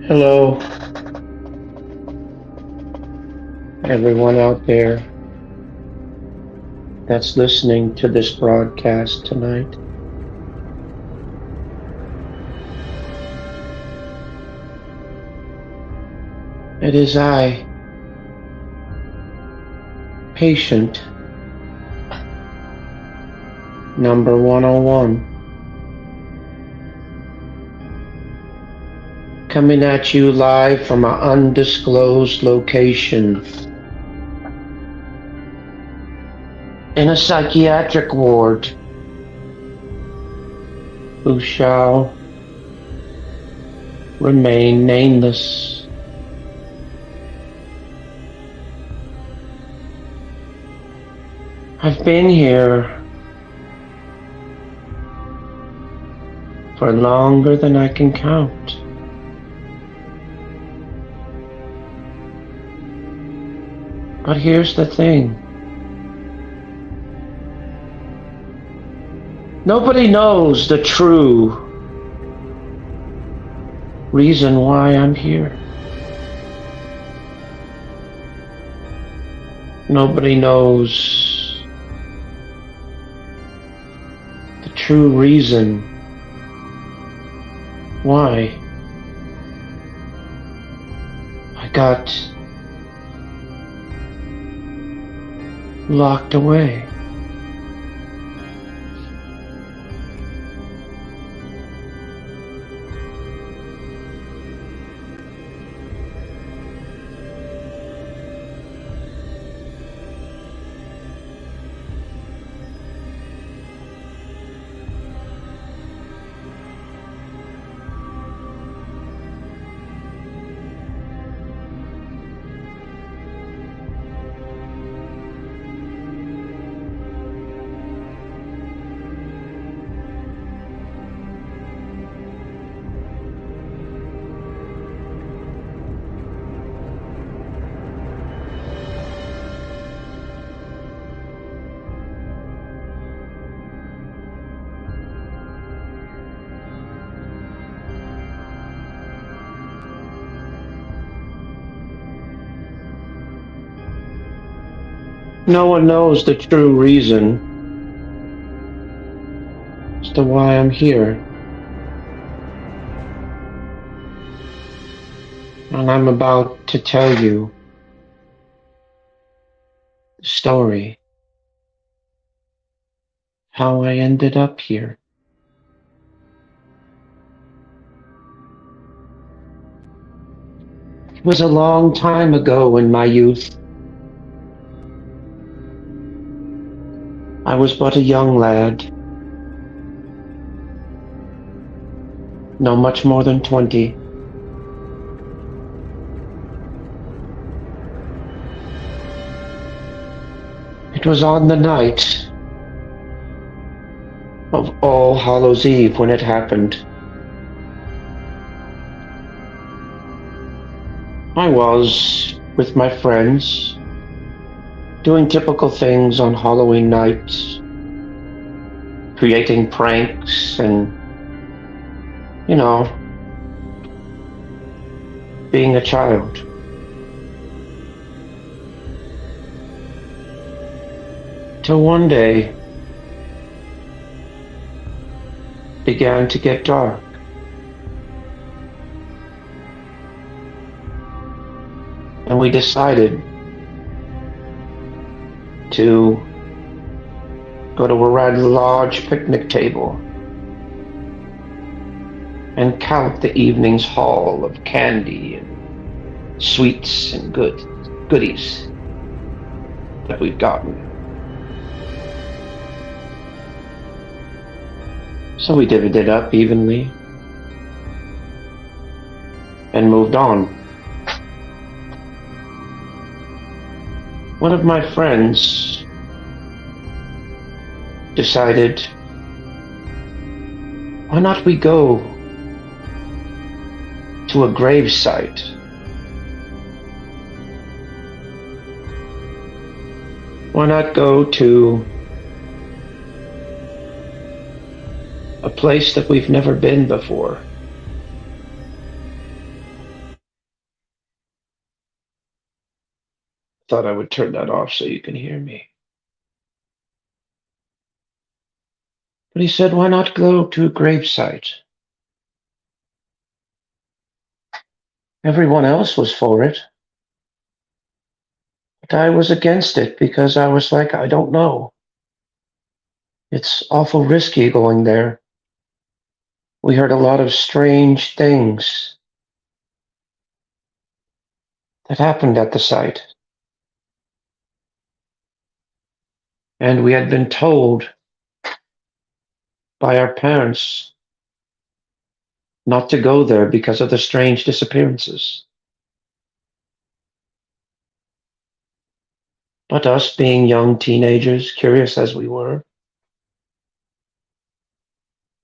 Hello, everyone out there that's listening to this broadcast tonight. It is I, patient number 101, coming at you live from an undisclosed location in a psychiatric ward who shall remain nameless. I've been here for longer than I can count. But here's the thing. Nobody knows the true reason why I'm here. Nobody knows the true reason why I got locked away. No one knows the true reason as to why I'm here. And I'm about to tell you the story, how I ended up here. It was a long time ago in my youth. I was but a young lad, no much more than 20. It was on the night of All Hallows Eve when it happened. I was with my friends, doing typical things on Halloween nights, creating pranks and, being a child. Till one day began to get dark. And we decided to go to a rather large picnic table and count the evening's haul of candy and sweets and goodies that we've gotten. So we divvied it up evenly and moved on. One of my friends decided, why not we go to a grave site? Why not go to a place that we've never been before? Thought I would turn that off so you can hear me. But he said, why not go to a gravesite? Everyone else was for it. But I was against it because I was like, I don't know. It's awful risky going there. We heard a lot of strange things that happened at the site. And we had been told by our parents not to go there because of the strange disappearances. But us, being young teenagers, curious as we were,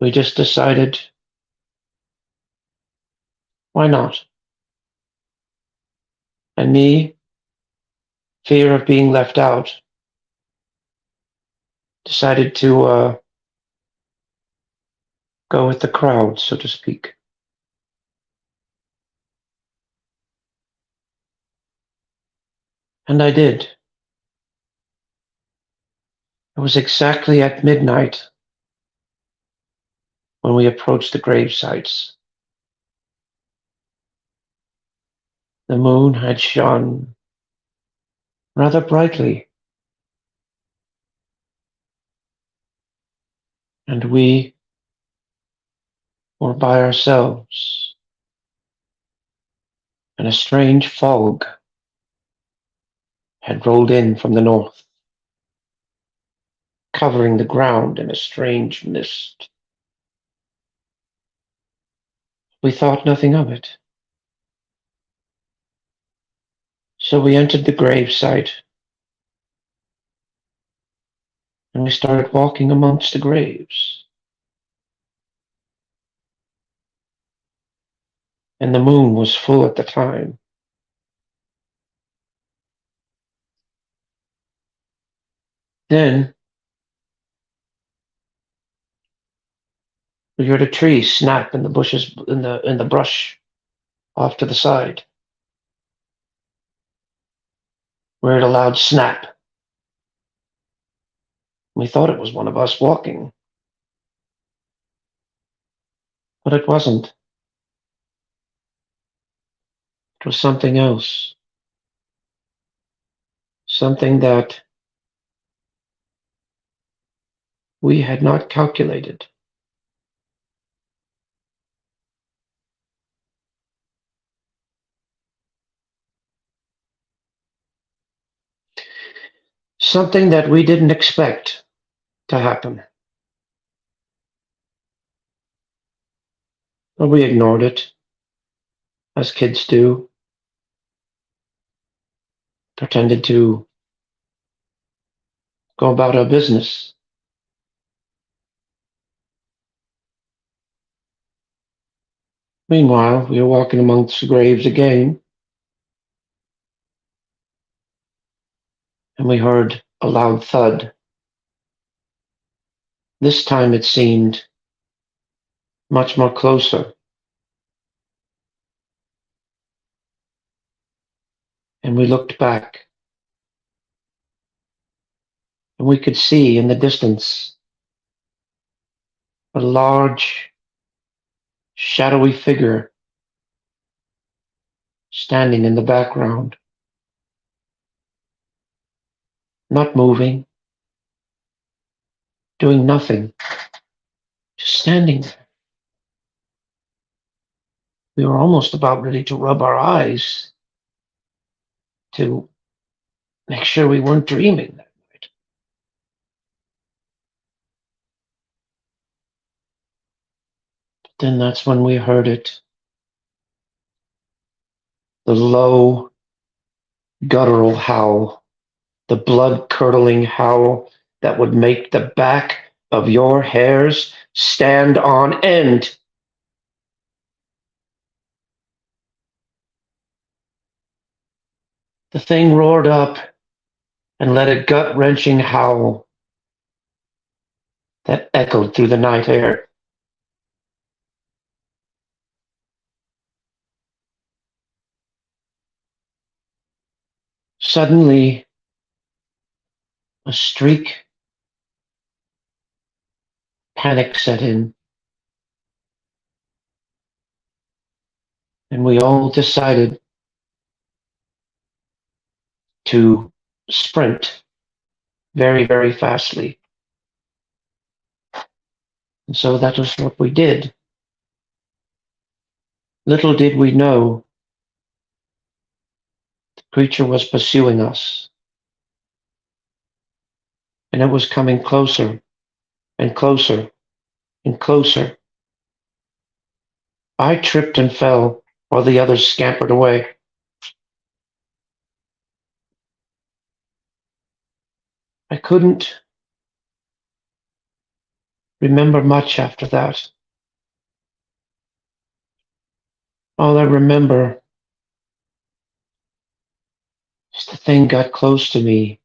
we just decided, why not? And me, fear of being left out, decided to go with the crowd, so to speak. And I did. It was exactly at midnight when we approached the grave sites. The moon had shone rather brightly, and we were by ourselves, and a strange fog had rolled in from the north, covering the ground in a strange mist. We thought nothing of it. So we entered the grave site, and we started walking amongst the graves. And the moon was full at the time. Then we heard a tree snap in the bushes, in the brush off to the side. We heard a loud snap. We thought it was one of us walking, but it wasn't. It was something else. Something that we had not calculated. Something that we didn't expect to happen. But we ignored it, as kids do. Pretended to go about our business. Meanwhile, we were walking amongst the graves again, and we heard a loud thud. This time it seemed much more closer. And we looked back, and we could see in the distance a large, shadowy figure standing in the background, not moving, doing nothing, just standing there. We were almost about ready to rub our eyes to make sure we weren't dreaming that night. But then that's when we heard it. The low, guttural howl, the blood-curdling howl that would make the back of your hairs stand on end. The thing roared up and let a gut-wrenching howl that echoed through the night air. Suddenly, a streak panic set in, and we all decided to sprint very, very fastly. And so that was what we did. Little did we know the creature was pursuing us, and it was coming closer and closer and closer. I tripped and fell while the others scampered away. I couldn't remember much after that. All I remember is the thing got close to me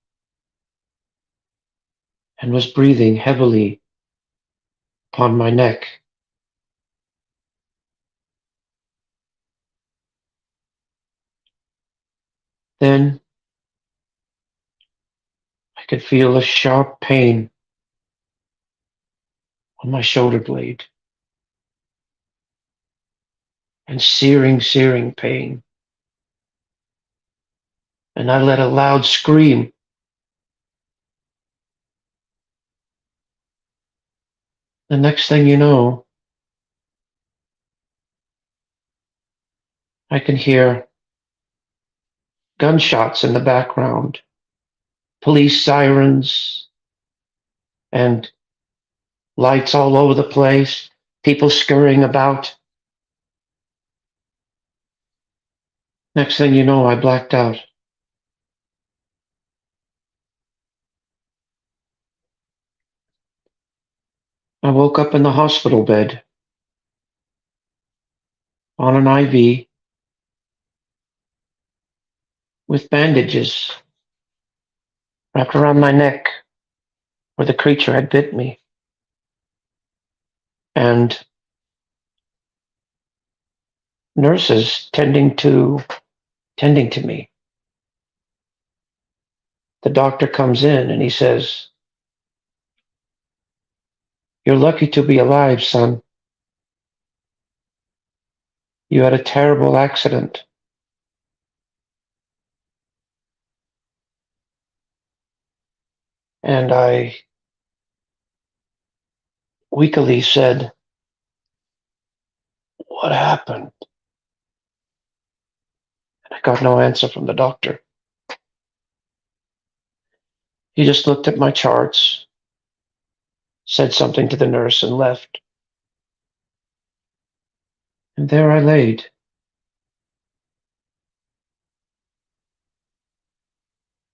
and was breathing heavily upon my neck. Then I could feel a sharp pain on my shoulder blade and searing, searing pain. And I let a loud scream. The next thing you know, I can hear gunshots in the background, police sirens, and lights all over the place, people scurrying about. Next thing you know, I blacked out. I woke up in the hospital bed on an IV with bandages wrapped around my neck where the creature had bit me. And nurses tending to me. The doctor comes in and he says, "You're lucky to be alive, son. You had a terrible accident." And I weakly said, "What happened?" And I got no answer from the doctor. He just looked at my charts, said something to the nurse, and left. And there I laid,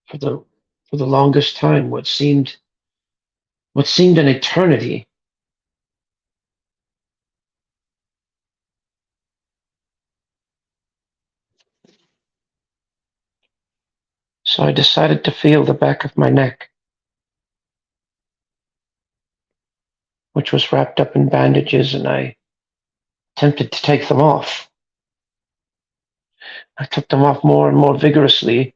for the for the longest time, what seemed an eternity. So I decided to feel the back of my neck, which was wrapped up in bandages, and I attempted to take them off. I took them off more and more vigorously,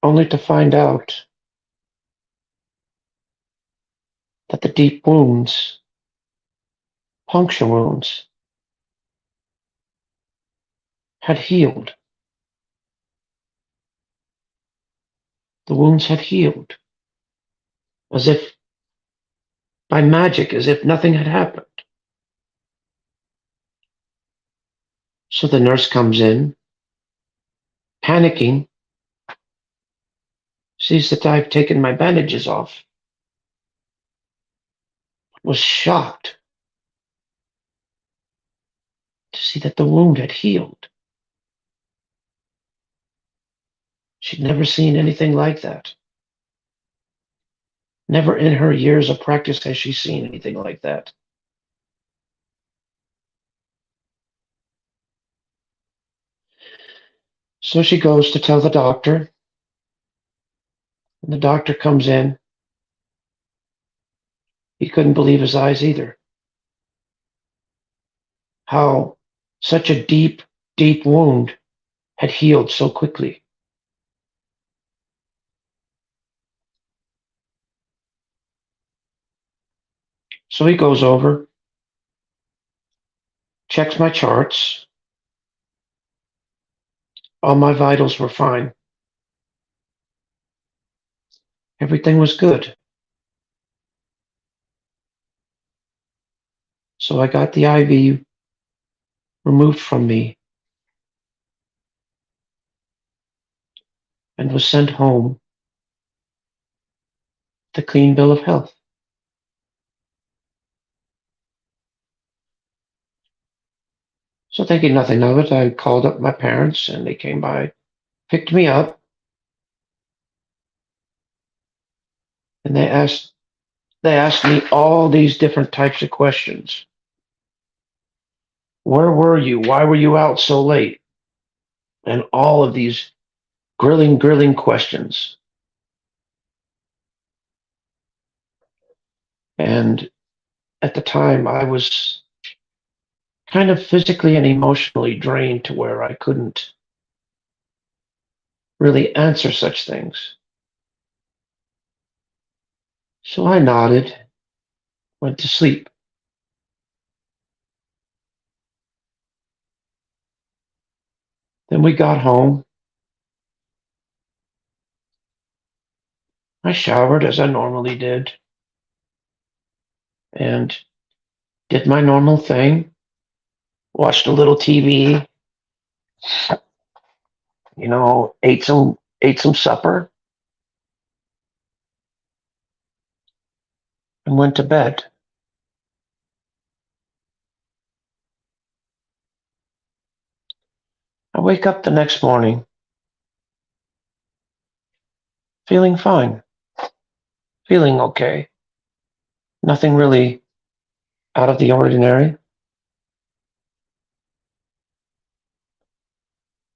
only to find out that the deep wounds, puncture wounds, had healed. The wounds had healed, as if by magic, as if nothing had happened. So the nurse comes in, panicking, sees that I've taken my bandages off, was shocked to see that the wound had healed. She'd never seen anything like that. Never in her years of practice has she seen anything like that. So she goes to tell the doctor, and the doctor comes in. He couldn't believe his eyes either. how such a deep, deep wound had healed so quickly. So he goes over, checks my charts. All my vitals were fine. Everything was good. So I got the IV removed from me and was sent home with a clean bill of health. So thinking nothing of it, I called up my parents and they came by, picked me up, and they asked me all these different types of questions. Where were you? Why were you out so late? And all of these grilling questions. And at the time, I was kind of physically and emotionally drained to where I couldn't really answer such things. So I nodded, went to sleep. Then we got home. I showered as I normally did and did my normal thing, watched a little TV, ate some supper, and went to bed. I wake up the next morning feeling fine, feeling okay. Nothing really out of the ordinary.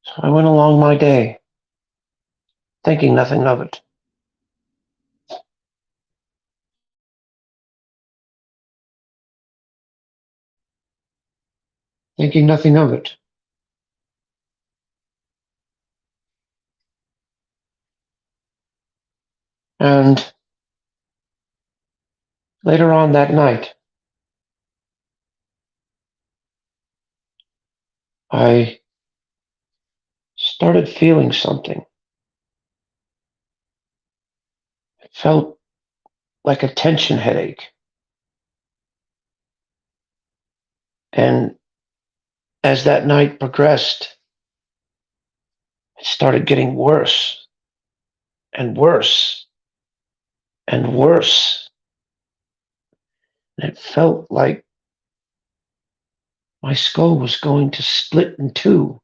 So I went along my day, thinking nothing of it. Thinking nothing of it. And later on that night, I started feeling something. It felt like a tension headache. And as that night progressed, it started getting worse and worse and worse. And it felt like my skull was going to split in two.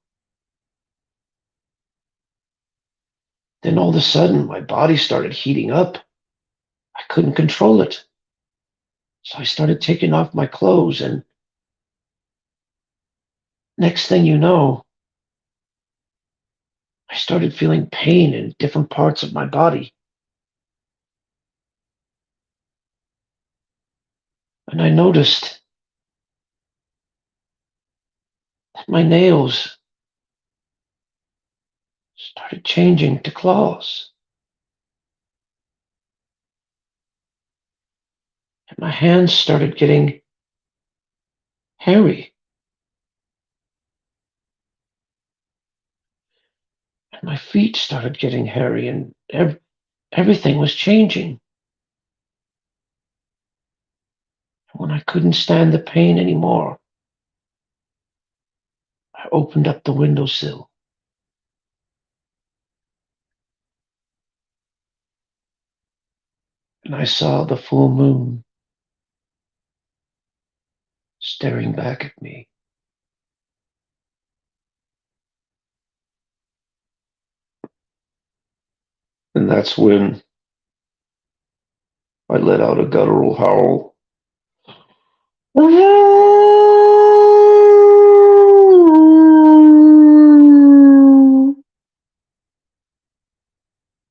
Then all of a sudden, my body started heating up. I couldn't control it. So I started taking off my clothes, and next thing you know, I started feeling pain in different parts of my body. And I noticed that my nails started changing to claws. And my hands started getting hairy. And my feet started getting hairy, and everything was changing. And when I couldn't stand the pain anymore, I opened up the windowsill. And I saw the full moon staring back at me. And that's when I let out a guttural howl.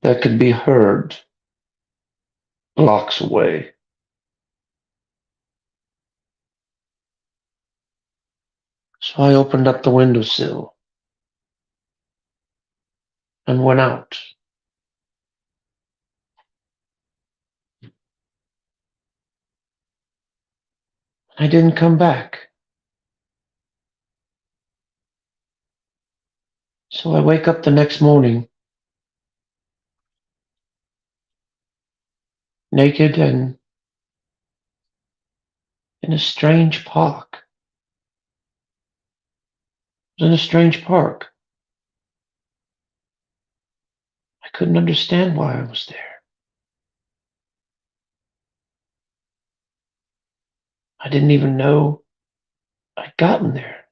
That could be heard blocks away. So I opened up the windowsill and went out. I didn't come back. So I wake up the next morning, naked and in a strange park. I was in a strange park. I couldn't understand why I was there. I didn't even know I'd gotten there.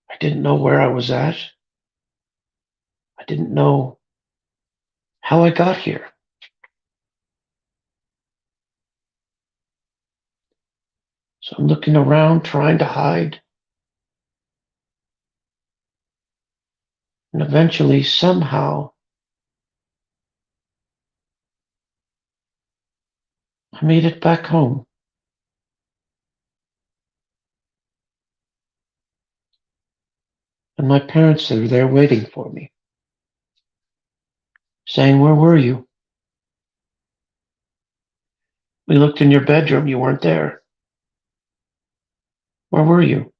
I didn't know where I was at. I didn't know how I got here. So I'm looking around, trying to hide. And eventually, somehow, I made it back home. And my parents are there waiting for me, saying, "Where were you? We looked in your bedroom. You weren't there. Where were you?"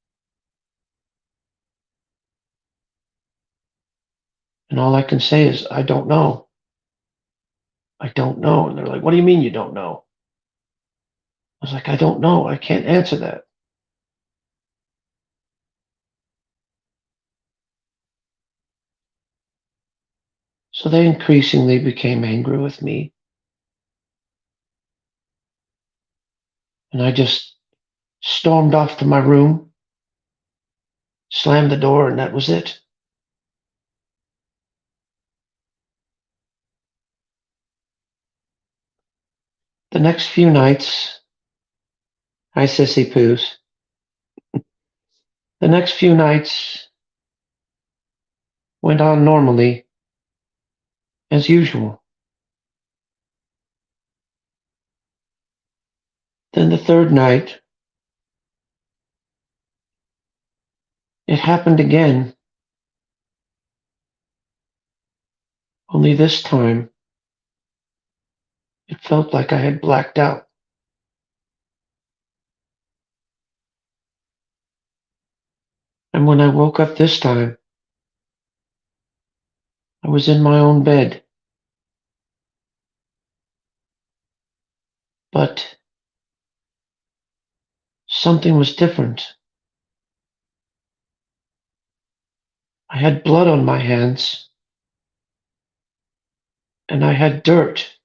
And all I can say is, "I don't know. I don't know." And they're like, "What do you mean you don't know?" I was like, "I don't know. I can't answer that." So they increasingly became angry with me. And I just stormed off to my room, slammed the door, and that was it. The next few nights, hi, Sissy Poos. The next few nights went on normally, as usual. Then the third night, it happened again, only this time it felt like I had blacked out. And when I woke up this time, I was in my own bed. But something was different. I had blood on my hands, and I had dirt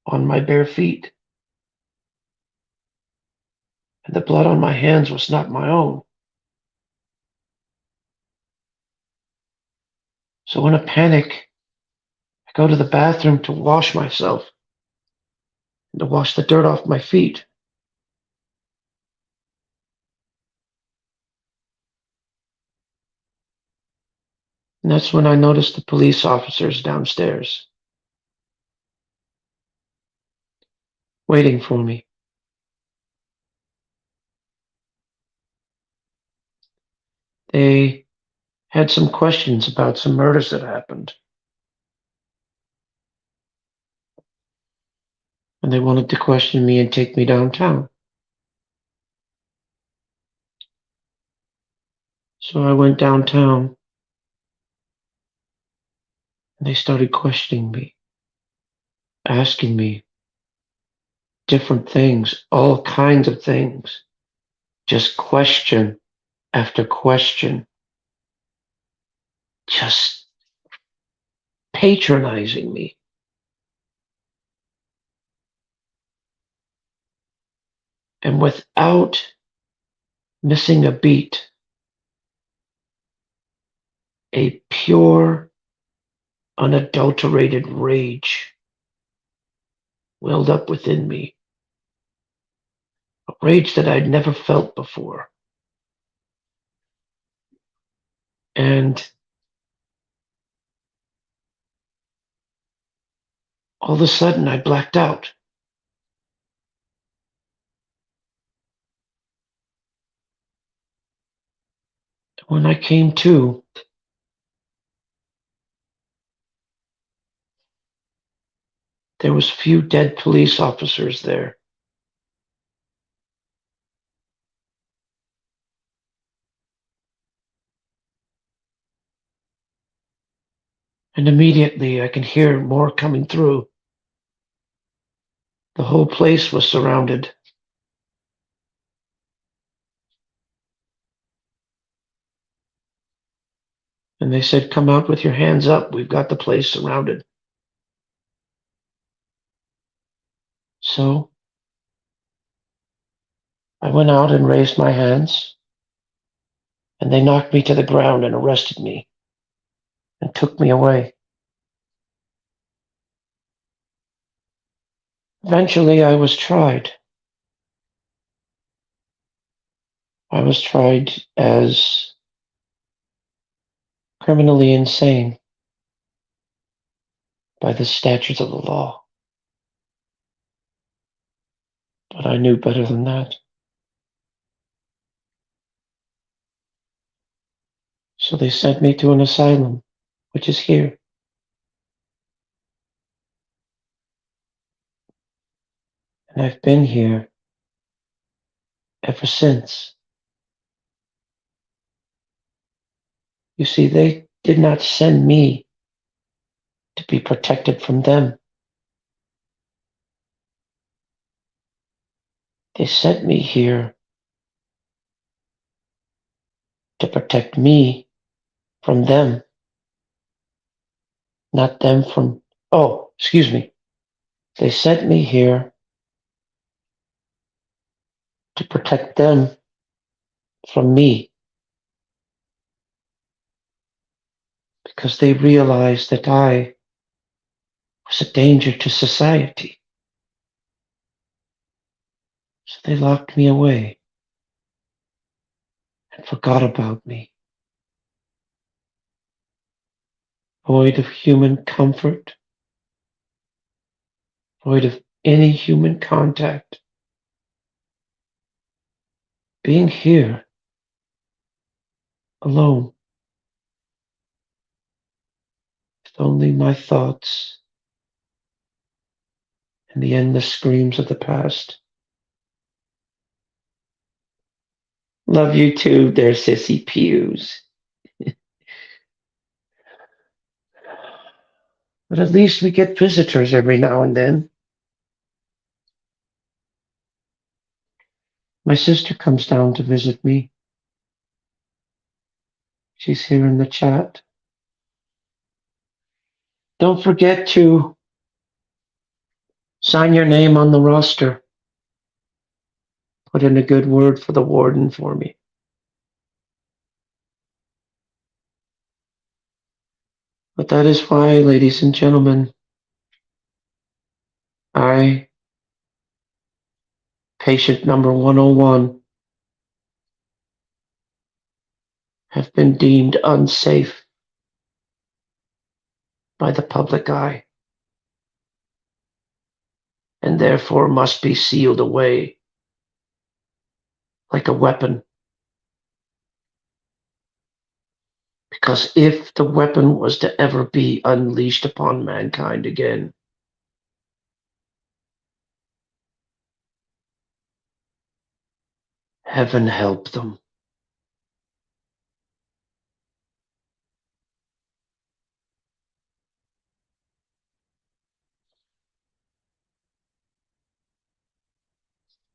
on my bare feet. And the blood on my hands was not my own. So in a panic, I go to the bathroom to wash myself and to wash the dirt off my feet. And that's when I noticed the police officers downstairs waiting for me. They had some questions about some murders that happened. And they wanted to question me and take me downtown. So I went downtown and they started questioning me, asking me different things, all kinds of things. Just question after question, just patronizing me. And without missing a beat, a pure, unadulterated rage welled up within me, a rage that I'd never felt before. And all of a sudden, I blacked out. When I came to, there was few dead police officers there. And immediately I can hear more coming through. The whole place was surrounded. And they said, "Come out with your hands up. We've got the place surrounded." So I went out and raised my hands, and they knocked me to the ground and arrested me and took me away. Eventually, I was tried. I was tried as criminally insane by the statutes of the law. But I knew better than that. So they sent me to an asylum, which is here. And I've been here ever since. You see, they did not send me to be protected from them. They sent me here to protect me from them, not them from, oh, excuse me. They sent me here to protect them from me because they realized that I was a danger to society. So they locked me away and forgot about me. Void of human comfort, void of any human contact. Being here alone with only my thoughts and the endless screams of the past. Love you too, there, Sissy Pews. But at least we get visitors every now and then. My sister comes down to visit me. She's here in the chat. Don't forget to sign your name on the roster. Put in a good word for the warden for me. But that is why, ladies and gentlemen, I, patient number 101, have been deemed unsafe by the public eye, and therefore must be sealed away like a weapon. Because if the weapon was to ever be unleashed upon mankind again, heaven help them.